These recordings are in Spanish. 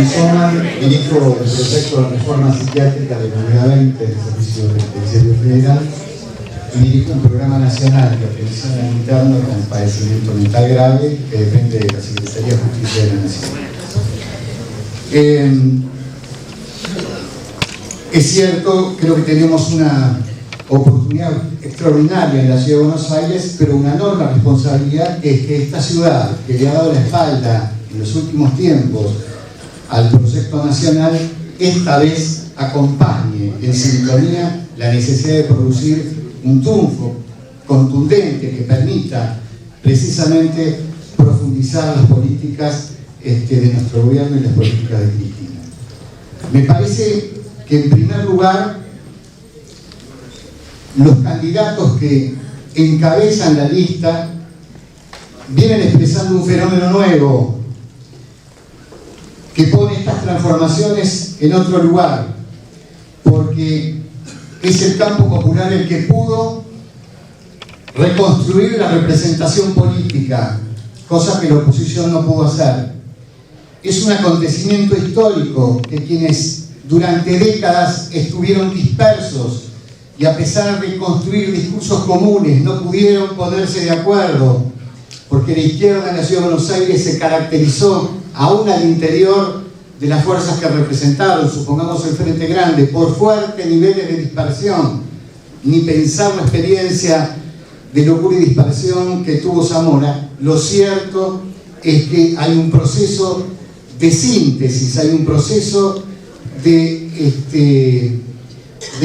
Daniel Soman, ministro del proyecto de reforma psiquiátrica de la Unidad 20 del Servicio Penitenciario Federal, y dirijo un programa nacional de atención al interno con padecimiento mental grave que depende de la Secretaría de Justicia de la Nación. Es cierto, creo que tenemos una oportunidad extraordinaria en la Ciudad de Buenos Aires, pero una enorme responsabilidad, que es que esta ciudad, que le ha dado la espalda en los últimos tiempos al proyecto nacional, esta vez acompañe en sintonía la necesidad de producir un triunfo contundente que permita precisamente profundizar las políticas de nuestro gobierno y las políticas de Cristina. Me parece que en primer lugar los candidatos que encabezan la lista vienen expresando un fenómeno nuevo que pone estas transformaciones en otro lugar, porque es el campo popular el que pudo reconstruir la representación política, cosa que la oposición no pudo hacer. Es un acontecimiento histórico que quienes durante décadas estuvieron dispersos y a pesar de construir discursos comunes no pudieron ponerse de acuerdo, porque la izquierda en la Ciudad de Buenos Aires se caracterizó aún al interior de las fuerzas que representaron, supongamos el Frente Grande, por fuertes niveles de dispersión, ni pensar la experiencia de locura y dispersión que tuvo Zamora. Lo cierto es que hay un proceso de síntesis, hay un proceso de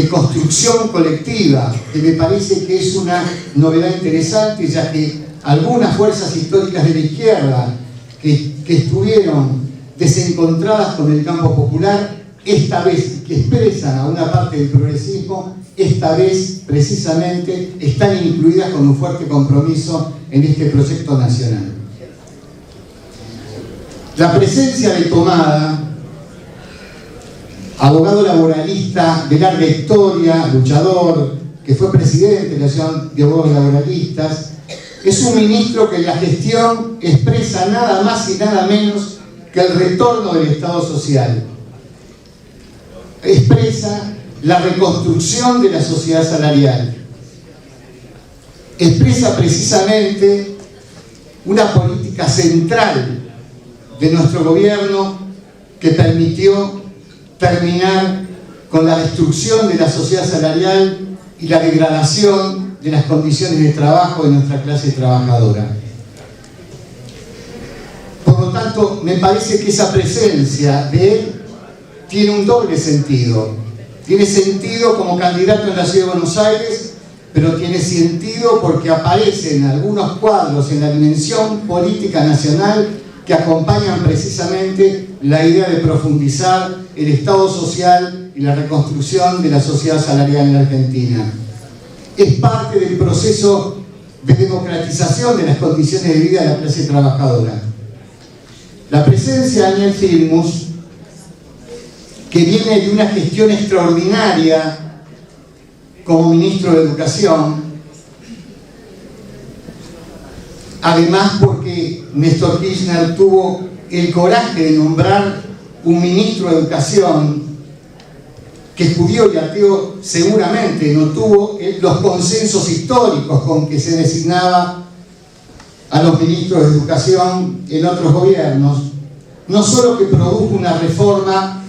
construcción colectiva, que me parece que es una novedad interesante, ya que algunas fuerzas históricas de la izquierda que estuvieron desencontradas con el campo popular, esta vez que expresan a una parte del progresismo, esta vez precisamente están incluidas con un fuerte compromiso en este proyecto nacional. La presencia de Tomada, abogado laboralista de larga historia, luchador, que fue presidente de la Asociación de Abogados Laboralistas, es un ministro que en la gestión expresa nada más y nada menos que el retorno del Estado social. Expresa la reconstrucción de la sociedad salarial. Expresa precisamente una política central de nuestro gobierno que permitió terminar con la destrucción de la sociedad salarial y la degradación de las condiciones de trabajo de nuestra clase trabajadora. Por lo tanto, me parece que esa presencia de él tiene un doble sentido. Tiene sentido como candidato en la Ciudad de Buenos Aires, pero tiene sentido porque aparecen algunos cuadros en la dimensión política nacional que acompañan precisamente la idea de profundizar el Estado social y la reconstrucción de la sociedad salarial en la Argentina. Es parte del proceso de democratización de las condiciones de vida de la clase trabajadora. La presencia de Daniel Filmus, que viene de una gestión extraordinaria como ministro de Educación, además porque Néstor Kirchner tuvo el coraje de nombrar un ministro de Educación que judío y ateo seguramente no tuvo los consensos históricos con que se designaba a los ministros de Educación en otros gobiernos. No solo que produjo una reforma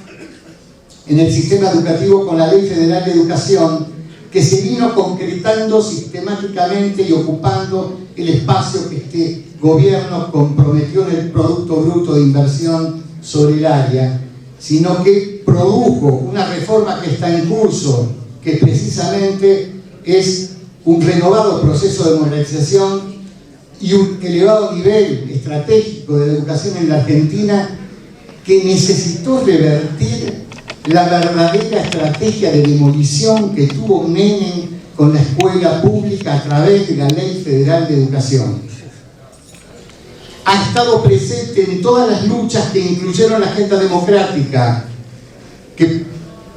en el sistema educativo con la Ley Federal de Educación, que se vino concretando sistemáticamente y ocupando el espacio que este gobierno comprometió en el Producto Bruto de Inversión sobre el área, sino que produjo una reforma que está en curso, que precisamente es un renovado proceso de modernización y un elevado nivel estratégico de la educación en la Argentina, que necesitó revertir la verdadera estrategia de demolición que tuvo Menem con la escuela pública a través de la Ley Federal de Educación. Ha estado presente en todas las luchas que incluyeron la agenda democrática, que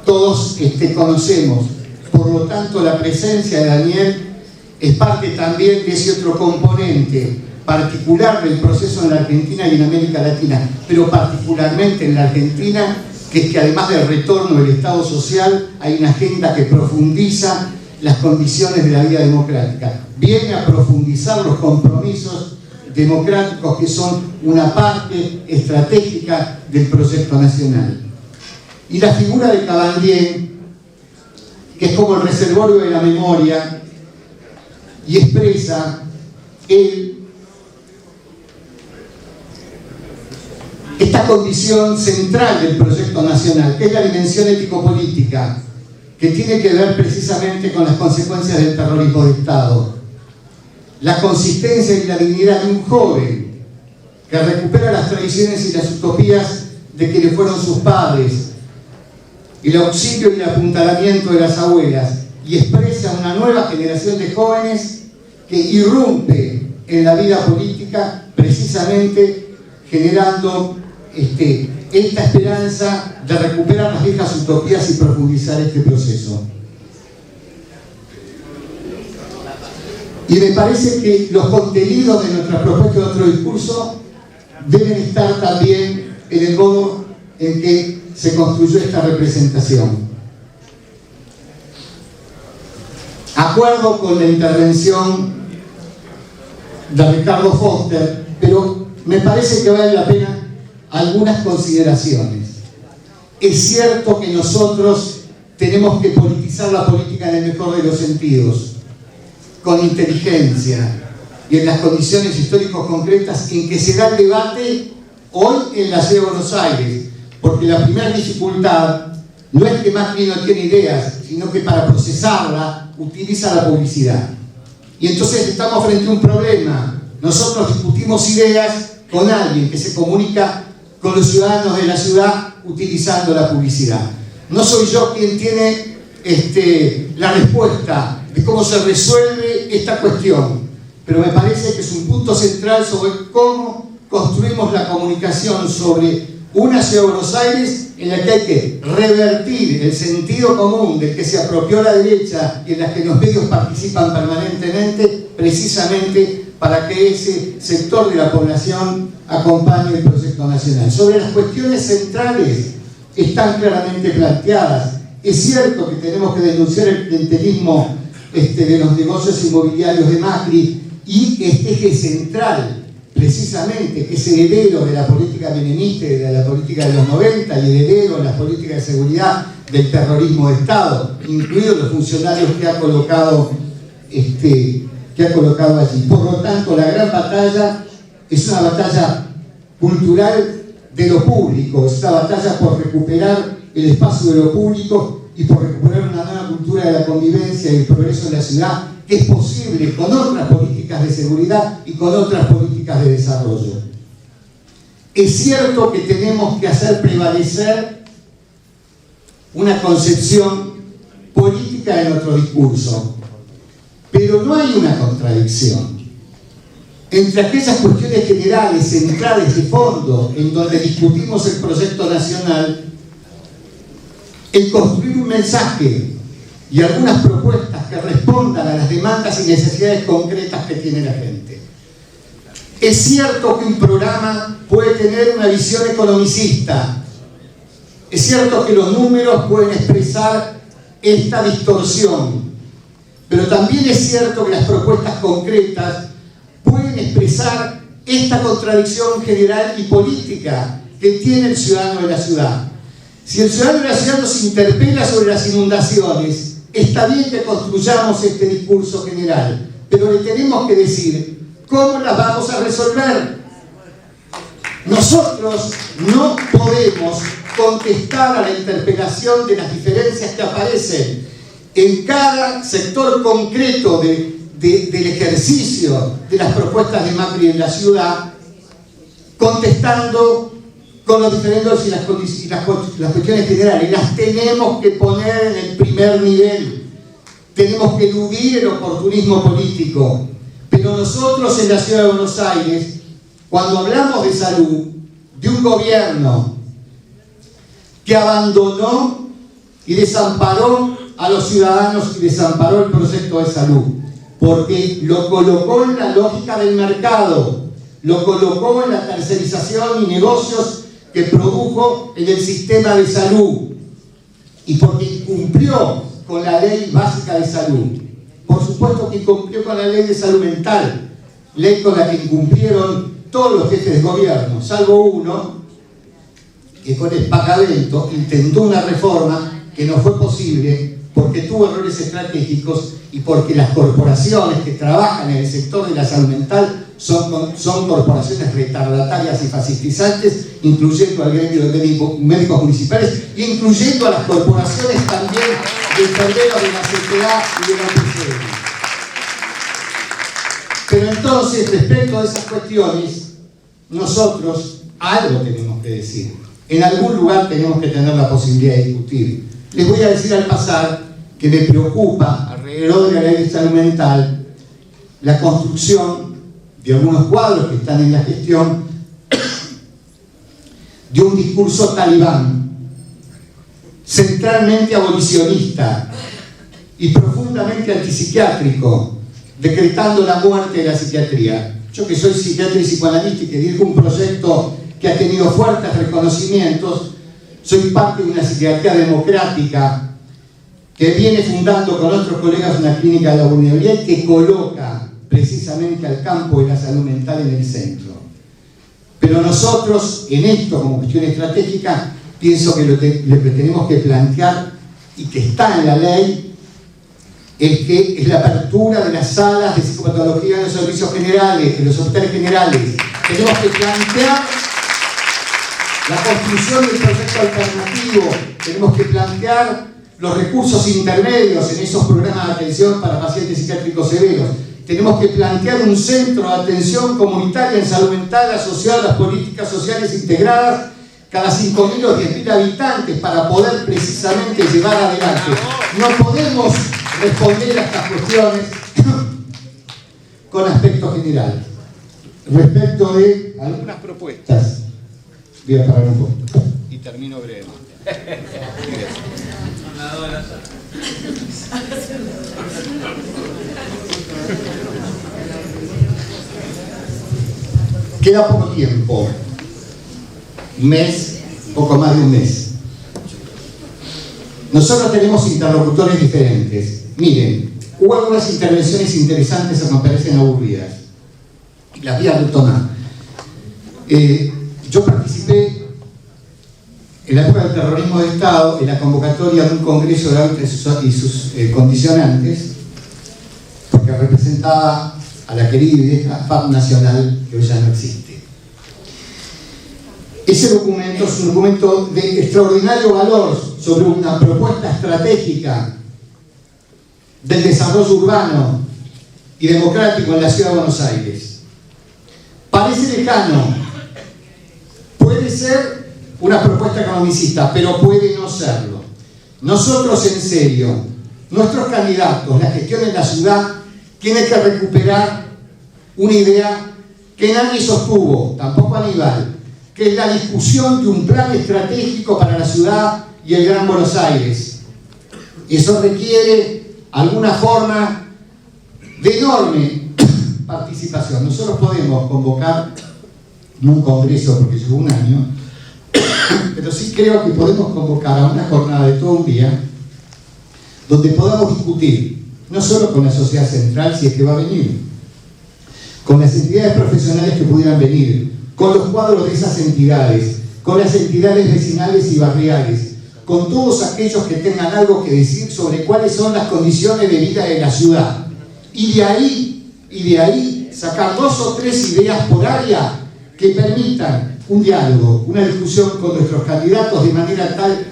todos conocemos. Por lo tanto, la presencia de Daniel es parte también de ese otro componente, particular del proceso en la Argentina y en América Latina, pero particularmente en la Argentina, que es que además del retorno del Estado social, hay una agenda que profundiza las condiciones de la vida democrática. Viene a profundizar los compromisos democráticos que son una parte estratégica del proyecto nacional. Y la figura de Cabandier, que es como el reservorio de la memoria, y expresa esta condición central del proyecto nacional, que es la dimensión ético-política, que tiene que ver precisamente con las consecuencias del terrorismo de Estado. La consistencia y la dignidad de un joven que recupera las tradiciones y las utopías de quienes fueron sus padres, el auxilio y el apuntalamiento de las abuelas, y expresa una nueva generación de jóvenes que irrumpe en la vida política precisamente generando esta esperanza de recuperar las viejas utopías y profundizar este proceso. Y me parece que los contenidos de nuestra propuesta de otro discurso deben estar también en el modo en que se construyó esta representación. Acuerdo con la intervención de Ricardo Foster, pero me parece que vale la pena algunas consideraciones. Es cierto que nosotros tenemos que politizar la política en el mejor de los sentidos, con inteligencia y en las condiciones históricos concretas en que se da el debate hoy en la Ciudad de Buenos Aires, porque la primera dificultad no es que Macri no tiene ideas, sino que para procesarla utiliza la publicidad. Y entonces estamos frente a un problema. Nosotros discutimos ideas con alguien que se comunica con los ciudadanos de la ciudad utilizando la publicidad. No soy yo quien tiene la respuesta de cómo se resuelve esta cuestión, pero me parece que es un punto central sobre cómo construimos la comunicación sobre una Ciudad de Buenos Aires en la que hay que revertir el sentido común del que se apropió la derecha y en la que los medios participan permanentemente, precisamente para que ese sector de la población acompañe el proyecto nacional. Sobre las cuestiones centrales están claramente planteadas. Es cierto que tenemos que denunciar el clientelismo de los negocios inmobiliarios de Macri y este eje central, precisamente, que es heredero de la política menemista y de la política de los 90 y heredero de las políticas de seguridad del terrorismo de Estado, incluidos los funcionarios que ha colocado allí. Por lo tanto, la gran batalla es una batalla cultural de lo público, es una batalla por recuperar el espacio de lo público y por recuperar una nueva cultura de la convivencia y el progreso en la ciudad, que es posible con otras políticas de seguridad y con otras políticas de desarrollo. Es cierto que tenemos que hacer prevalecer una concepción política de nuestro discurso, pero no hay una contradicción entre aquellas cuestiones generales, centrales, de fondo, en donde discutimos el proyecto nacional, el construir un mensaje y algunas propuestas que respondan a las demandas y necesidades concretas que tiene la gente. Es cierto que un programa puede tener una visión economicista, es cierto que los números pueden expresar esta distorsión, pero también es cierto que las propuestas concretas pueden expresar esta contradicción general y política que tiene el ciudadano de la ciudad. Si el ciudadano de la ciudad nos interpela sobre las inundaciones, está bien que construyamos este discurso general, pero le tenemos que decir cómo las vamos a resolver. Nosotros no podemos contestar a la interpelación de las diferencias que aparecen en cada sector concreto del ejercicio de las propuestas de Macri en la ciudad, contestando con los diferendos y las cuestiones generales. Las tenemos que poner en el primer nivel. Tenemos que eludir el oportunismo político. Pero nosotros en la Ciudad de Buenos Aires, cuando hablamos de salud, de un gobierno que abandonó y desamparó a los ciudadanos y desamparó el proyecto de salud, porque lo colocó en la lógica del mercado, lo colocó en la tercerización y negocios que produjo en el sistema de salud, y porque incumplió con la ley básica de salud. Por supuesto que incumplió con la ley de salud mental, ley con la que incumplieron todos los jefes de gobierno, salvo uno, que con espacamento intentó una reforma que no fue posible porque tuvo errores estratégicos y porque las corporaciones que trabajan en el sector de la salud mental son corporaciones retardatarias y fascistizantes, incluyendo al gremio de médicos municipales, incluyendo a las corporaciones también de enfermeros de la CTA y de la UPCM. Pero entonces, respecto a esas cuestiones, nosotros algo tenemos que decir. En algún lugar tenemos que tener la posibilidad de discutir. Les voy a decir al pasar que me preocupa, alrededor de la ley de salud mental, la construcción de algunos cuadros que están en la gestión de un discurso talibán, centralmente abolicionista y profundamente antipsiquiátrico, decretando la muerte de la psiquiatría. Yo, que soy psiquiatra y psicoanalista y que dirijo un proyecto que ha tenido fuertes reconocimientos, soy parte de una psiquiatría democrática que viene fundando con otros colegas una clínica de la vulnerabilidad y que coloca precisamente al campo de la salud mental en el centro. Pero nosotros, en esto como cuestión estratégica, pienso que lo que tenemos que plantear, y que está en la ley, es la apertura de las salas de psicopatología en los servicios generales, en los hospitales generales. Tenemos que plantear la construcción del proyecto alternativo, tenemos que plantear los recursos intermedios en esos programas de atención para pacientes psiquiátricos severos. Tenemos que plantear un centro de atención comunitaria en salud mental asociado a las políticas sociales integradas cada 5.000 o 10.000 habitantes para poder precisamente llevar adelante. No podemos responder a estas cuestiones con aspecto general. Respecto de algunas propuestas, voy a parar un poco y termino brevemente. Queda poco tiempo, un mes, poco más de un mes. Nosotros tenemos interlocutores diferentes. Miren, hubo algunas intervenciones interesantes que me parecen aburridas. Las voy a retomar. Yo participé en la época del terrorismo de Estado en la convocatoria de un congreso de hábitos y sus condicionantes, porque representaba a la querida y vieja FAP Nacional, que hoy ya no existe. Ese documento es un documento de extraordinario valor sobre una propuesta estratégica del desarrollo urbano y democrático en la ciudad de Buenos Aires. Parece lejano, puede ser una propuesta economicista, pero puede no serlo. Nosotros, en serio, nuestros candidatos, la gestión en la ciudad, tiene que recuperar una idea que nadie sostuvo, tampoco Aníbal, que es la discusión de un plan estratégico para la ciudad y el Gran Buenos Aires. Eso requiere alguna forma de enorme participación. Nosotros podemos convocar, no un congreso porque lleva un año, pero sí creo que podemos convocar a una jornada de todo un día donde podamos discutir, no solo con la sociedad central, si es que va a venir, con las entidades profesionales que pudieran venir, con los cuadros de esas entidades, con las entidades vecinales y barriales, con todos aquellos que tengan algo que decir sobre cuáles son las condiciones de vida de la ciudad. Y de ahí sacar 2 o 3 ideas por área que permitan un diálogo, una discusión con nuestros candidatos de manera tal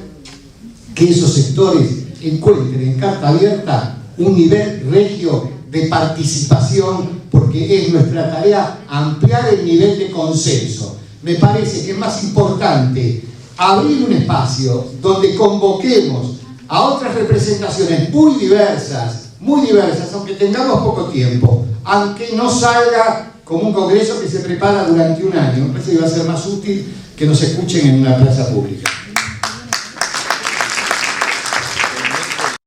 que esos sectores encuentren en carta abierta un nivel regio de participación, porque es nuestra tarea ampliar el nivel de consenso. Me parece que es más importante abrir un espacio donde convoquemos a otras representaciones muy diversas, aunque tengamos poco tiempo, aunque no salga como un congreso que se prepara durante un año. Me parece que va a ser más útil que nos escuchen en una plaza pública.